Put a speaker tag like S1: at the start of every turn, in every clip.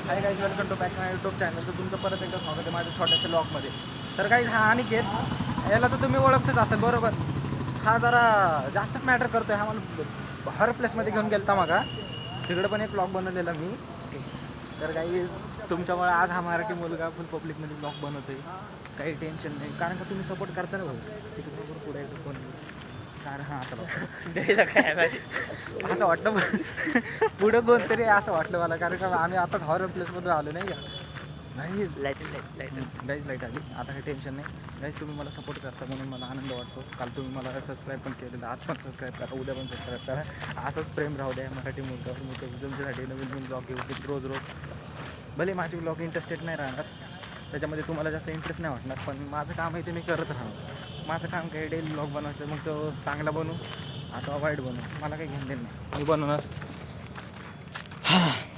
S1: High guys, welcome to back my YouTube channel. तर तुमचं परत एकदा स्वागत आहे माझ्या छोट्याशा ब्लॉगमध्ये. तर गाईज, हा अनिकेत, याला तर तुम्ही ओळखतच असाल बरोबर. हा जरा जास्तच मॅटर करतोय. हा मला हॉरर प्लेसमध्ये घेऊन गेलता मग तिकडं पण एक ब्लॉग बनवलेला मी. तर गाईज, तुमच्यामुळे आज हा मराठी मुलगा फुल पब्लिकमध्ये ब्लॉग बनवतोय. काही टेन्शन नाही, कारण का तुम्ही सपोर्ट करता ना भाऊ. तिथे बरोबर पुढे येतो कोण. कारण हा आता काय असं वाटलं पुढं कोणतरी असं वाटलं मला, कारण का आम्ही आताच हॉरर प्लेसमधून आलो नाही का. नाही गाईज, लाईट आली आता, काही टेन्शन नाही. गाईज, तुम्ही मला सपोर्ट करता म्हणून मला आनंद वाटतो. काल तुम्ही मला सबस्क्राईब पण केलेलं, आज पण सबस्क्राईब करा, उद्या पण सबस्क्राईब करा. असंच प्रेम राहू द्या मराठी मुलगावर. मी तुमच्यासाठी नवीन नवीन ब्लॉग घेऊ की रोज भले माझे ब्लॉग इंटरेस्टेड नाही राहणार, त्याच्यामध्ये तुम्हाला जास्त इंटरेस्ट नाही वाटणार, पण माझं काम आहे ते मी करत राहणार. माझं काम काही डेली ब्लॉग बनवायचं, मग तो चांगला बनवू आता वाईट बनवू, मला काही घेऊन देणं नाही, मी बनवणार.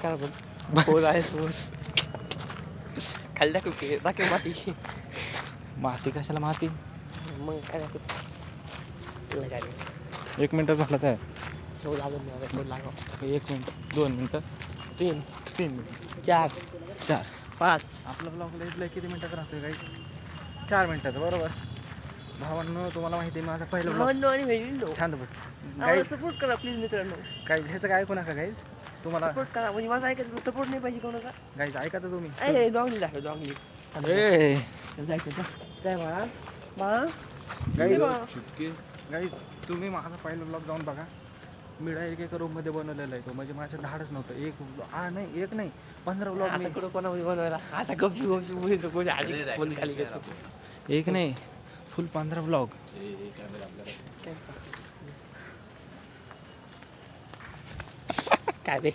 S2: काय बोल आहे खाली दाखव माती.
S1: माती कशाला माती?
S2: मग काय दाखव.
S1: 1 मिनटं झालं तर
S2: ठेवू लागत नाही लागाव.
S1: 1 मिनटं, 2 मिनटं,
S2: 3
S1: मिनटं,
S2: 4
S1: 4
S2: 5.
S1: आपलं ब्लॉगला इथलं किती मिनटाचं राहतं गाईज? 4 मिनटाचं बरोबर. भावांनो, तुम्हाला माहिती आहे माझा पहिला ब्लॉग.
S2: आणि
S1: छान बस गाईज,
S2: सपोर्ट करा प्लीज मित्रांनो.
S1: गाईज ह्याचं काय ऐकू नका गाईज. तुम्हाला
S2: सपोर्ट करा, म्हणजे माझा ऐकायचं सपोर्ट नाही पाहिजे कोणाचा.
S1: गाईज ऐका तर तुम्ही.
S2: ए डॉंगली दाखव डॉंगली.
S1: ए
S2: जायचं काय बाळा बाळा
S1: गाईज,
S2: बाळा.
S1: गाईज, तुम्ही माझा पहिला ब्लॉग जाऊन बघा. मी डायरेक्ट एका रूममध्ये बनवलेला आहे तो, म्हणजे माझं धाडच नव्हतं. एक नाही 15 ब्लॉग मी.
S2: आता कुठं कोणामध्ये बनवायला आता गपची मुली तर कोणी आली कोणी खाली घेतो.
S1: एक नाही, फुल 15 ब्लॉग.
S2: काय बे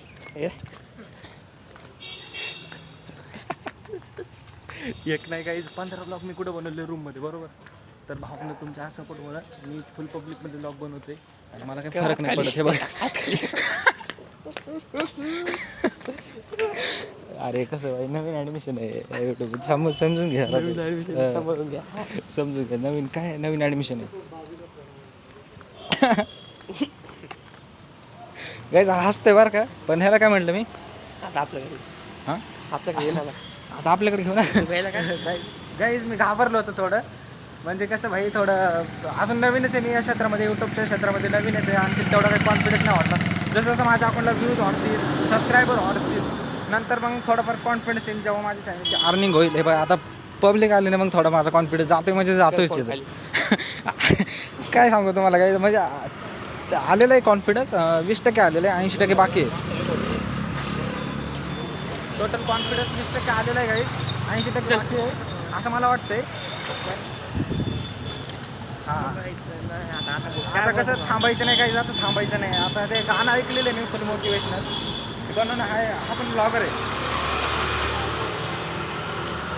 S1: एक नाही गाईज, 15 ब्लॉग मी कुठं बनवले रूममध्ये बरोबर. तर भावानं तुमच्या सपोर्टमुळे मी फुल पब्लिकमध्ये ब्लॉग बनवते आणि मला काही फरक नाही पडत. हे बघा अरे कसं भाई, नवीन ॲडमिशन आहे यूट्यूब, समजून घ्या,
S2: समजून घ्या.
S1: समजून घ्या. नवीन काय, नवीन ॲडमिशन आहे गाईज. हसते बरं का, पण ह्याला काय म्हटलं मी
S2: आता आपल्याकडे
S1: हां
S2: आपल्याकडे येणार ना
S1: आता आपल्याकडे घेऊ ना.
S2: पहिला काय
S1: गाईज, मी घाबरलो होतो थोडं, म्हणजे कसं भाई थोडं अजून नवीनच आहे मी या क्षेत्रामध्ये, यूट्यूबच्या क्षेत्रामध्ये नवीन आहे. आणखी तेवढा काही कॉन्फिडन्स नाही वाटला. जसं जसं माझ्या अकाउंटला व्ह्यूज वाढतील, सबस्क्रायबर वाढतील, नंतर मग थोडंफार कॉन्फिडन्स येईल. जेव्हा माझ्या चॅनलची अर्निंग होईल, हे बघा आता पब्लिक आली ना, मग थोडा माझा कॉन्फिडन्स जातोय, म्हणजे जातोयच तिथं. काय सांगू तुम्हाला काय, म्हणजे आलेलं आहे कॉन्फिडन्स 20% आलेलं आहे, 80% बाकी आहे. टोटल कॉन्फिडन्स 20% आलेला आहे काही, 80% बाकी आहे असं मला वाटतंय. हां, आता कसं थांबायचं नाही, काही जातं थांबायचं नाही. आता ते गाणं ऐकलेलं आहे मी फुल मोटिवेशनल, बनवणं आहे. हा पण ब्लॉगर आहे.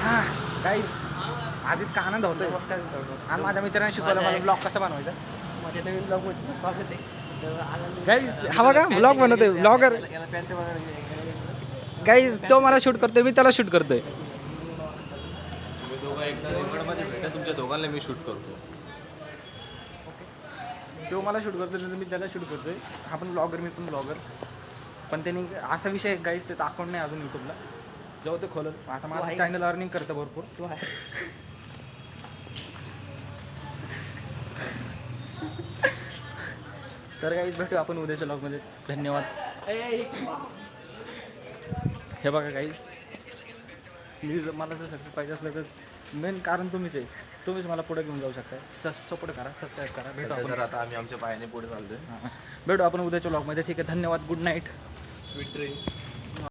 S1: हां गाईज, आज इतका आनंद होतोय आणि माझ्या मित्रांनी शिकवलं मला ब्लॉग कसा बनवायचा.
S2: माझ्या नवीन ब्लॉग मध्ये स्वागत आहे.
S1: गाईज हा बघा ब्लॉग बनवतोय, ब्लॉगर गाईज. तो मला शूट करतोय, मी त्याला शूट करतोय.
S3: तुम्ही दोघं एकदा रिमोटमध्ये भेटा, तुमच्या दोघांना मी शूट करतो.
S1: तो मला शूट करतोय, मी त्याला शूट करतोय. हा पण ब्लॉगर, मी पण ब्लॉगर. पण त्यांनी असा विषय गाईज, त्याचा अकाउंट नाही अजून यूट्यूबला, जेव्हा ते खोलत. आता माझं चॅनल अर्निंग करतं भरपूर.
S2: तू आहे
S1: तर गाईज, भेटू आपण उद्याच्या ब्लॉगमध्ये. धन्यवाद. हे बघा गाईज, मला जर सक्सेस पाहिजे असलं तर मेन कारण तुम्हीच आहे. तुम्हीच मला पुढे घेऊन जाऊ शकता. सपोर्ट करा, सबस्क्राईब करा. भेटू आपण.
S3: तर आता आम्ही आमच्या पायाने पुढे चालतोय.
S1: भेटू आपण उद्याच्या ब्लॉगमध्ये. ठीक आहे, धन्यवाद. Good night.
S3: Sweet dream.